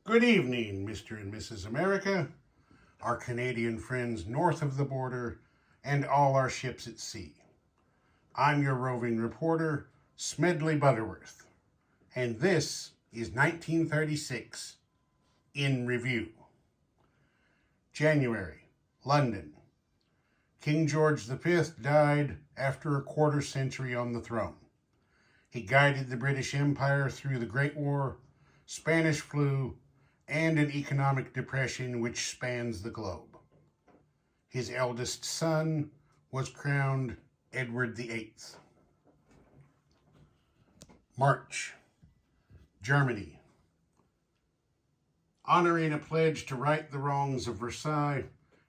Good evening, Mr. and Mrs. America, our Canadian friends north of the border, and all our ships at sea. I'm your roving reporter, Smedley Butterworth, and this is 1936 in Review. January, London. King George V died after a quarter century on the throne. He guided the British Empire through the Great War, Spanish flu, and an economic depression which spans the globe. His eldest son was crowned Edward VIII. March, Germany. Honoring a pledge to right the wrongs of Versailles,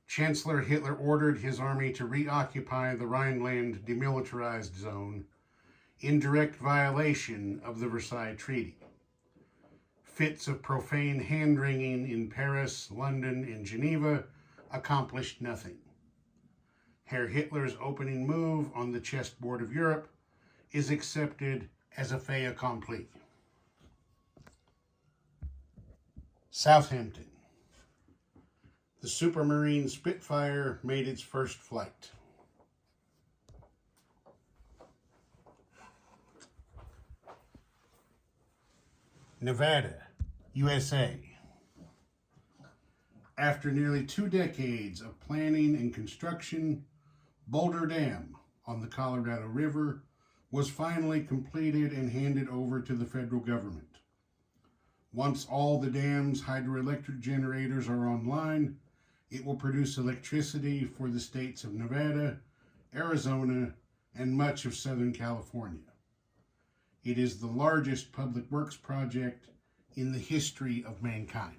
Chancellor Hitler ordered his army to reoccupy the Rhineland demilitarized zone in direct violation of the Versailles Treaty. Fits of profane hand-wringing in Paris, London, and Geneva accomplished nothing. Herr Hitler's opening move on the chessboard of Europe is accepted as a fait accompli. Southampton. The Supermarine Spitfire made its first flight. Nevada, USA. After nearly 2 decades of planning and construction, Boulder Dam on the Colorado River was finally completed and handed over to the federal government. Once all the dam's hydroelectric generators are online, it will produce electricity for the states of Nevada, Arizona, and much of Southern California. It is the largest public works project in the history of mankind.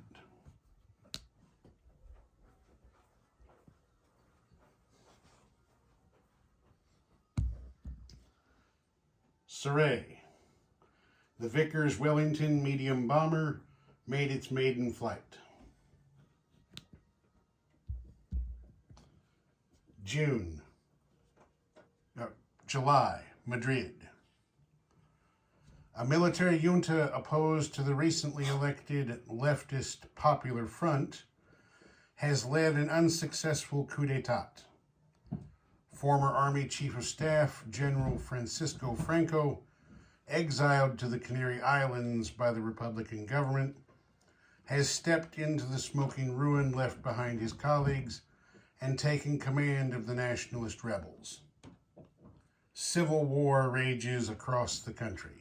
Surrey. The Vickers Wellington medium bomber made its maiden flight. July, Madrid. A military junta opposed to the recently elected leftist Popular Front has led an unsuccessful coup d'etat. Former Army Chief of Staff General Francisco Franco, exiled to the Canary Islands by the Republican government, has stepped into the smoking ruin left behind his colleagues and taken command of the nationalist rebels. Civil war rages across the country.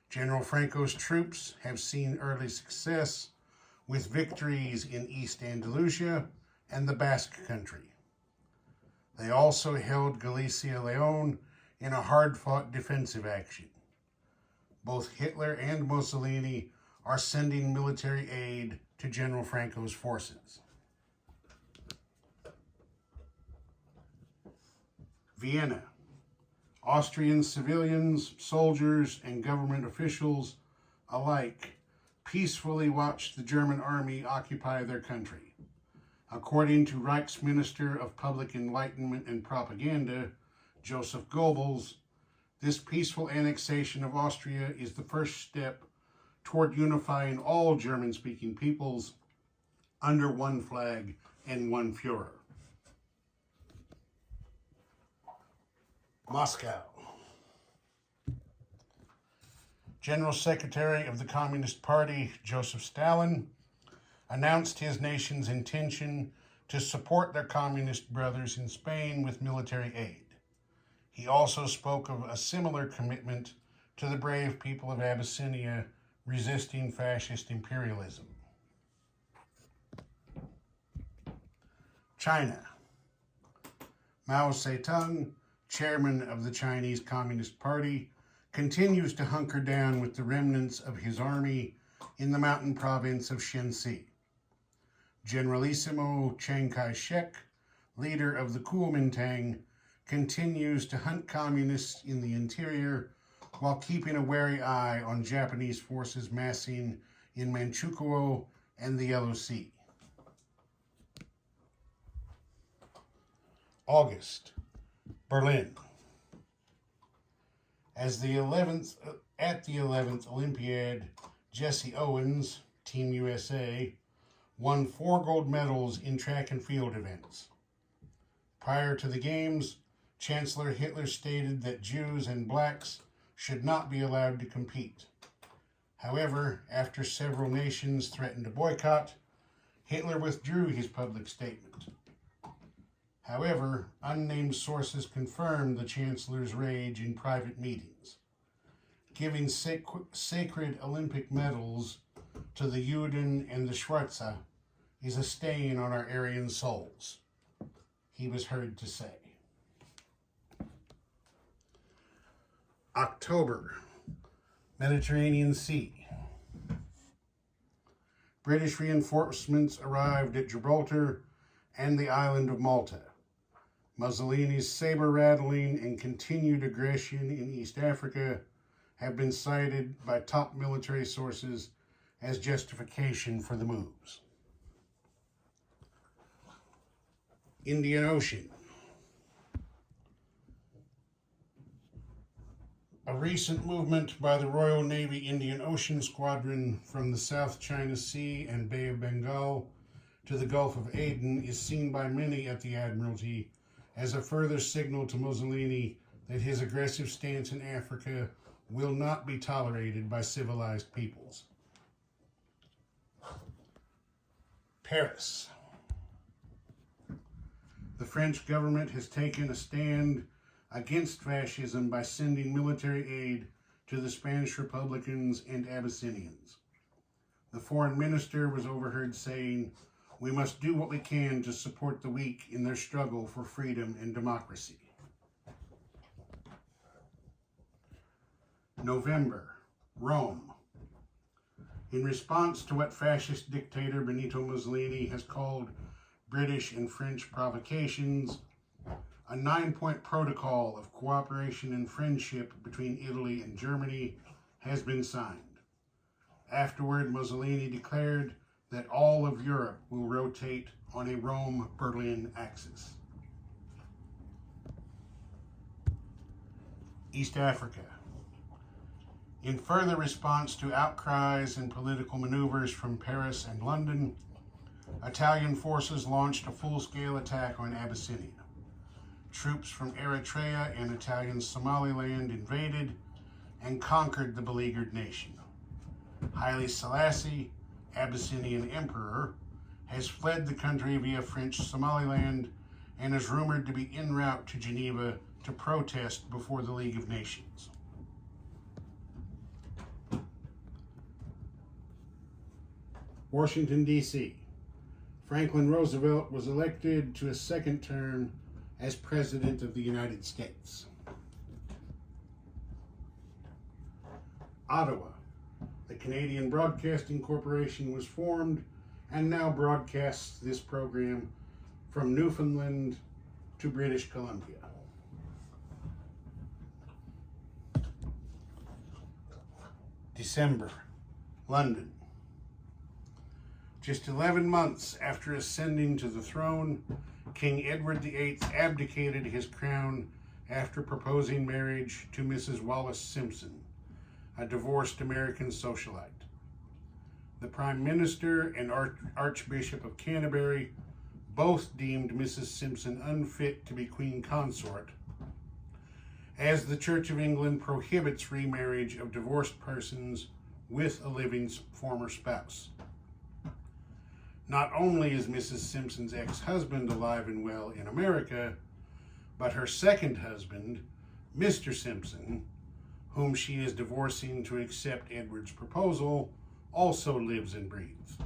General Franco's troops have seen early success with victories in East Andalusia and the Basque Country. They also held Galicia-Leon in a hard-fought defensive action. Both Hitler and Mussolini are sending military aid to General Franco's forces. Vienna. Austrian civilians, soldiers, and government officials alike peacefully watched the German army occupy their country. According to Reichsminister of Public Enlightenment and Propaganda, Joseph Goebbels, this peaceful annexation of Austria is the first step toward unifying all German-speaking peoples under one flag and one Führer. Moscow. General Secretary of the Communist Party, Joseph Stalin, announced his nation's intention to support their communist brothers in Spain with military aid. He also spoke of a similar commitment to the brave people of Abyssinia resisting fascist imperialism. China. Mao Zedong, chairman of the Chinese Communist Party, continues to hunker down with the remnants of his army in the mountain province of Shenxi. Generalissimo Chiang Kai-shek, leader of the Kuomintang, continues to hunt communists in the interior while keeping a wary eye on Japanese forces massing in Manchukuo and the Yellow Sea. August, Berlin. At the 11th Olympiad, Jesse Owens, Team USA, won 4 gold medals in track and field events. Prior to the Games, Chancellor Hitler stated that Jews and blacks should not be allowed to compete. However, after several nations threatened to boycott, Hitler withdrew his public statement. However, unnamed sources confirmed the Chancellor's rage in private meetings. Giving sacred Olympic medals to the Juden and the Schwarze is a stain on our Aryan souls, he was heard to say. October, Mediterranean Sea. British reinforcements arrived at Gibraltar and the island of Malta. Mussolini's saber-rattling and continued aggression in East Africa have been cited by top military sources as justification for the moves. Indian Ocean. A recent movement by the Royal Navy Indian Ocean Squadron from the South China Sea and Bay of Bengal to the Gulf of Aden is seen by many at the Admiralty as a further signal to Mussolini that his aggressive stance in Africa will not be tolerated by civilized peoples. Paris. The French government has taken a stand against fascism by sending military aid to the Spanish Republicans and Abyssinians. The foreign minister was overheard saying, "We must do what we can to support the weak in their struggle for freedom and democracy." November, Rome. In response to what fascist dictator Benito Mussolini has called British and French provocations, a 9-point protocol of cooperation and friendship between Italy and Germany has been signed. Afterward, Mussolini declared that all of Europe will rotate on a Rome-Berlin axis. East Africa. In further response to outcries and political maneuvers from Paris and London, Italian forces launched a full-scale attack on Abyssinia. Troops from Eritrea and Italian Somaliland invaded and conquered the beleaguered nation. Haile Selassie, Abyssinian emperor, has fled the country via French Somaliland and is rumored to be en route to Geneva to protest before the League of Nations. Washington, D.C. Franklin Roosevelt was elected to a second term as President of the United States. Ottawa. The Canadian Broadcasting Corporation was formed and now broadcasts this program from Newfoundland to British Columbia. December, London. Just 11 months after ascending to the throne, King Edward VIII abdicated his crown after proposing marriage to Mrs. Wallis Simpson, a divorced American socialite. The Prime Minister and Archbishop of Canterbury both deemed Mrs. Simpson unfit to be Queen Consort, as the Church of England prohibits remarriage of divorced persons with a living former spouse. Not only is Mrs. Simpson's ex-husband alive and well in America, but her second husband, Mr. Simpson, whom she is divorcing to accept Edward's proposal, also lives and breathes.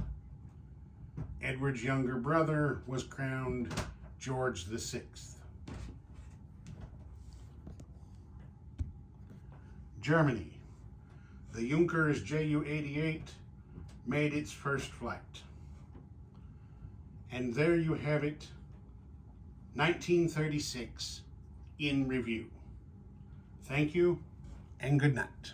Edward's younger brother was crowned George VI. Germany. The Junkers Ju-88 made its first flight. And there you have it, 1936 in review. Thank you and good night.